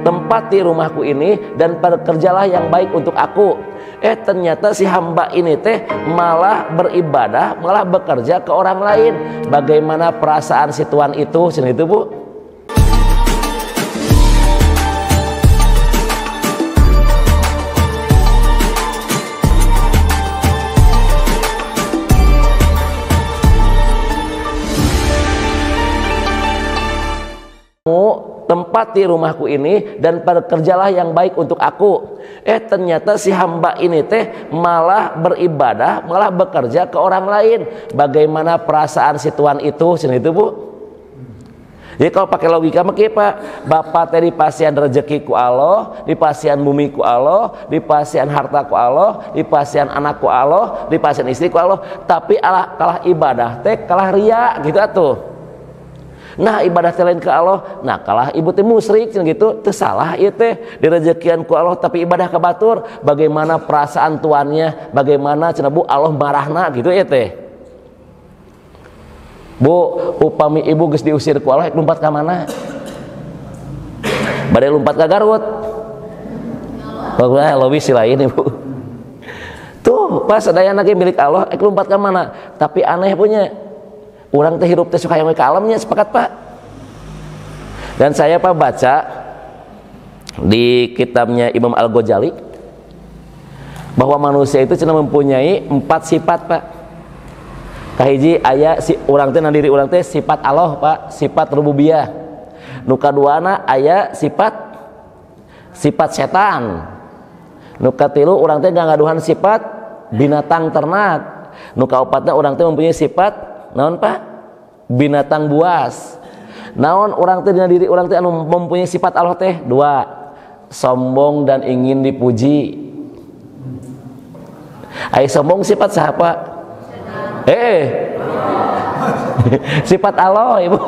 Tempati rumahku ini dan bekerjalah yang baik untuk aku. Ternyata si hamba ini teh malah beribadah, malah bekerja ke orang lain. Bagaimana perasaan si tuan itu? Sini itu, Bu. Tempati rumahku ini dan bekerjalah yang baik untuk aku. Ternyata si hamba ini teh malah beribadah, malah bekerja ke orang lain. Bagaimana perasaan si tuan itu? Sini itu, Bu. Jadi kalau pakai logika mah Pak, bapak teh dipasihan rezeki ku Allah, dipasihan bumi ku Allah, dipasihan harta ku Allah, dipasihan anak ku Allah, dipasihan istri ku Allah, tapi kalah ibadah teh kalah ria gitu atuh. Nah ibadah lain ke Allah, nah kalah ibu teh musyrik gitu, teu salah ieu teh direjekian ku Allah tapi ibadah ka batur. Bagaimana perasaan tuannya, bagaimana cenah Bu Allah marahna gitu ieu teh. Bu, upami ibu geus diusir ku Allah lompat ka mana? Bade lompat ka Garut. Pokoknya leuwih si lain Ibu. Tuh, pas sadayana ge milik Allah, lompat ka mana? Tapi aneh punya. Orang teh hirup teh suka yang ke alamnya, sepakat Pak. Dan saya Pak baca di kitabnya Imam Al-Ghazali bahwa manusia itu cuma mempunyai 4 sifat Pak. Kahiji aya si urang teh na diri urang teh sifat Allah Pak, sifat rububiyah. Nu kaduana aya sifat setan. Nu katilu urang teh ngagaduhan sifat binatang ternak. Nu kaopatna urang teh mempunyai sifat naon Pak? Binatang buas. Naon urang teh dina diri urang teh anu mempunyai sifat Allah teh 2. Sombong dan ingin dipuji. Ai sombong sifat saha Pak? Sifat Allah Ibu.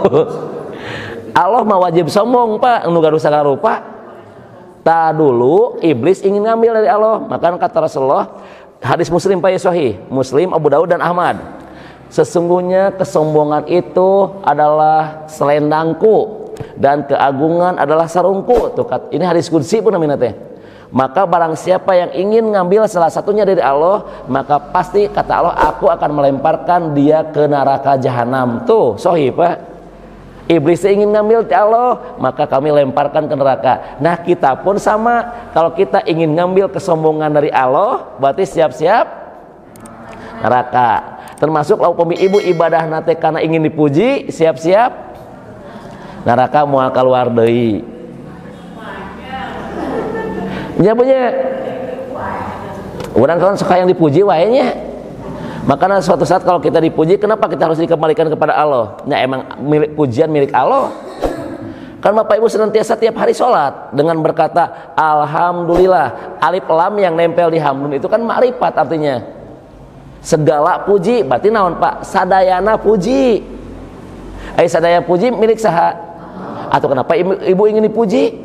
Allah mah wajib sombong Pak, anu gaduh sagala rupa. Ta dulu iblis ingin ngambil dari Allah. Maka kata Rasulullah, hadis Muslim Pak Sahih, Muslim, Abu Daud dan Ahmad. Sesungguhnya kesombongan itu adalah selendangku dan keagungan adalah sarungku. Tuh, ini hadis qudsi pun namanya teh. Maka barang siapa yang ingin ngambil salah satunya dari Allah, maka pasti kata Allah, aku akan melemparkan dia ke neraka jahanam. Tuh, sahih Pak. Iblis ingin ngambil dari Allah, maka kami lemparkan ke neraka. Nah, kita pun sama. Kalau kita ingin ngambil kesombongan dari Allah, berarti siap-siap neraka. Termasuk laupami ibu ibadah nate karena ingin dipuji, siap-siap neraka moal kaluar deui. Nya punya urang kan suka yang dipuji wae nya. Makanya suatu saat kalau kita dipuji, kenapa kita harus dikembalikan kepada Allah? Nya emang pujian milik Allah. Kan Bapak Ibu senantiasa tiap hari sholat dengan berkata alhamdulillah. Alif lam yang nempel di hamdun itu kan makrifat artinya. Segala puji, berarti naon Pak? Sadayana puji. Sadaya puji milik saha? Atau kenapa ibu ingin dipuji?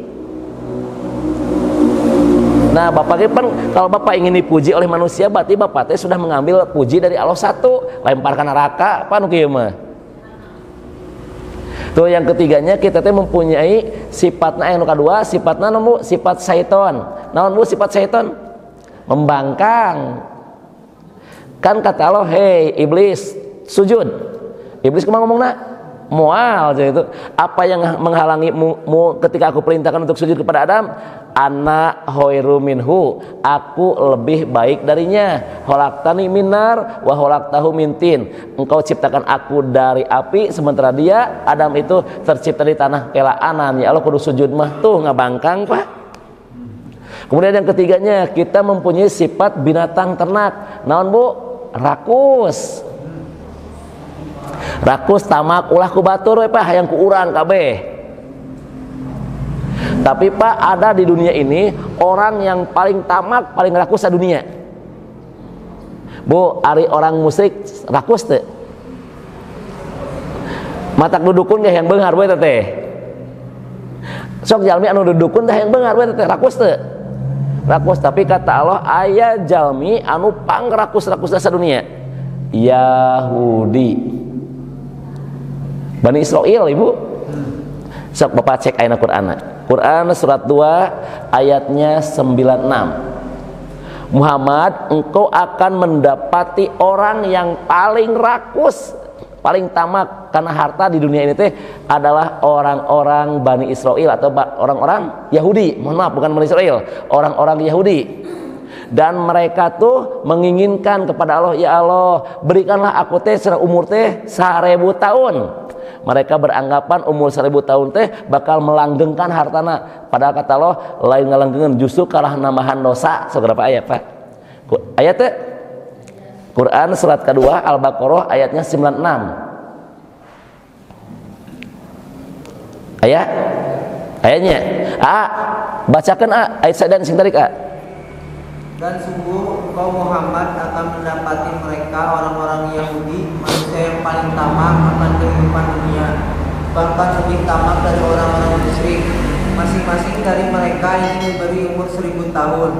Nah, Bapak kan kalau Bapak ingin dipuji oleh manusia, berarti Bapak teh sudah mengambil puji dari Allah satu, lemparkan neraka, apa nu kieu mah? Tuh yang ketiganya kita teh mempunyai sifatna yang kedua, sifatna naon Bu? Sifat syaiton. Naon Bu sifat syaiton? Membangkang. Kan kata Allah, hei iblis sujud. Iblis kemana ngomongna? Moal itu. Apa yang menghalangi ketika aku perintahkan untuk sujud kepada Adam? Ana khairu minhu, aku lebih baik darinya. Khalaqtani minar wa khalaqtahu min tin. Engkau ciptakan aku dari api, sementara dia Adam itu tercipta di tanah pelaan. Ya Allah kudu sujud mah tuh ngabangkang Pak. Kemudian yang ketiganya kita mempunyai sifat binatang ternak. Naon Bu? Rakus. Rakus tamak ulah ku batur we Pak, hayang ku urang kabeh. Tapi Pak ada di dunia ini orang yang paling tamak, paling rakus di dunia. Bu, ari orang musyrik rakus teu? Matak dudukun ge yang beunghar we teh. Sok jalmi anu dudukun teh yang beunghar we teh rakus teu? Rakus, tapi kata Allah aya jalmi anu pangrakus-rakus sadunia. Yahudi. Bani Israel Ibu. Sok Bapak cek ayat Qur'an. Quran surat 2 ayatnya 96. Muhammad, engkau akan mendapati orang yang paling rakus, paling tamak karena harta di dunia ini teh adalah orang-orang Bani Israel atau orang-orang Yahudi. Mohon maaf, bukan Bani Israel, orang-orang Yahudi. Dan mereka tuh menginginkan kepada Allah, ya Allah, berikanlah aku teh umur teh 1000 tahun. Mereka beranggapan umur 1000 tahun teh bakal melanggengkan hartana. Padahal kata Allah, lain ngalanggengan, justru kalah nambahan dosa. Seberapa ayat Pak? Ayat teh Quran surat kedua Al-Baqarah ayatnya 96. Ayatnya bacakan ayat dan sing tarik. Dan sungguh engkau Muhammad akan mendapati mereka orang-orang Yahudi, manusia yang paling tamak akan kehidupan dunia, bahkan lebih tamak dari orang-orang musyrik. Masing-masing dari mereka ingin diberi umur 1000 tahun,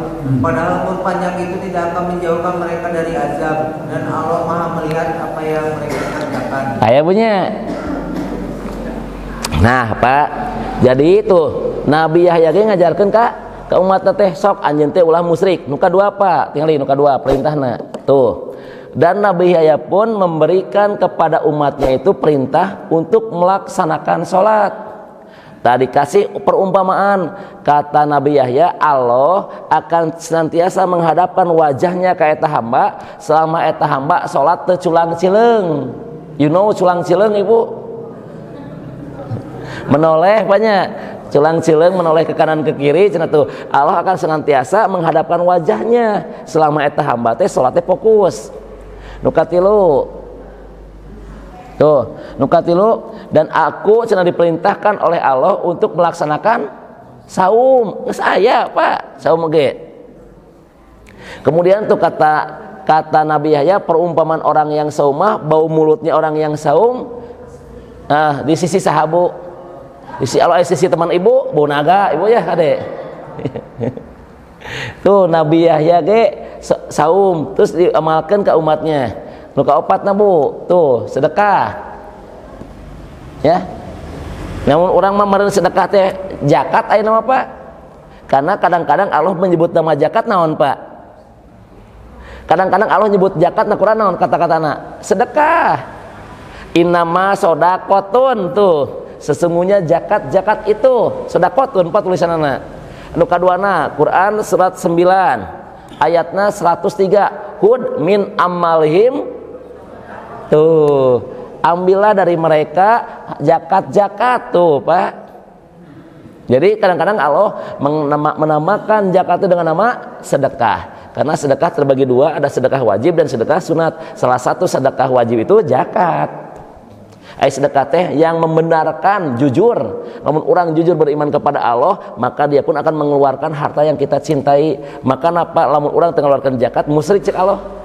padahal umur panjang itu tidak akan menjauhkan mereka dari azab, dan Allah Maha melihat apa yang mereka kerjakan. Ayat punya. Nah Pak, jadi itu Nabi Yahya ngajarkan ke umat teh sok anjeun teh ulah musyrik. Nu kadua apa? Tinggal nu kadua perintahna. Tuh. Dan Nabi Yahya pun memberikan kepada umatnya itu perintah untuk melaksanakan sholat. Tadi kasih perumpamaan, kata Nabi Yahya, Allah akan senantiasa menghadapkan wajahnya ke eta hamba selama eta hamba sholat teu culang cileung. You know culang cileung Ibu? Menoleh banyak. Culang cileung menoleh ke kanan ke kiri, cenah tuh Allah akan senantiasa menghadapkan wajahnya selama eta hamba teh salat teh fokus. Nu katilu tuh, nu katilu, dan aku cenah diperintahkan oleh Allah untuk melaksanakan saum. Geus aya Pak, saum ge. Kemudian tuh kata Nabi Yahya, perumpamaan orang yang saumah, bau mulutnya orang yang saum. Nah, di sisi sahabu, sisi teman ibu, bau naga ibu ya adek. Tuh Nabi Yahya ge saum terus diamalkan ke umatnya. Nu kaopatna Bu, tuh sedekah. Ya. Namun orang mah meureun sedekah teh zakat aya nama Pak. Karena kadang-kadang Allah menyebut nama zakat naon Pak? Kadang-kadang Allah nyebut zakat na Quran naon kata-katana? Sedekah. Innama sodaqotun tuh. Sesungguhnya zakat itu sedekahun Pak tulisanana. Anu kaduana Quran surat 9 ayatna 103. Hud min amalihim. Tuh, ambillah dari mereka zakat tuh Pak. Jadi kadang-kadang Allah menamakan zakat itu dengan nama sedekah. Karena sedekah terbagi dua, ada sedekah wajib dan sedekah sunat. Salah satu sedekah wajib itu zakat. Sedekah teh yang membenarkan jujur. Namun orang jujur beriman kepada Allah, maka dia pun akan mengeluarkan harta yang kita cintai. Maka napa lamun orang mengeluarkan zakat musyrik cek Allah.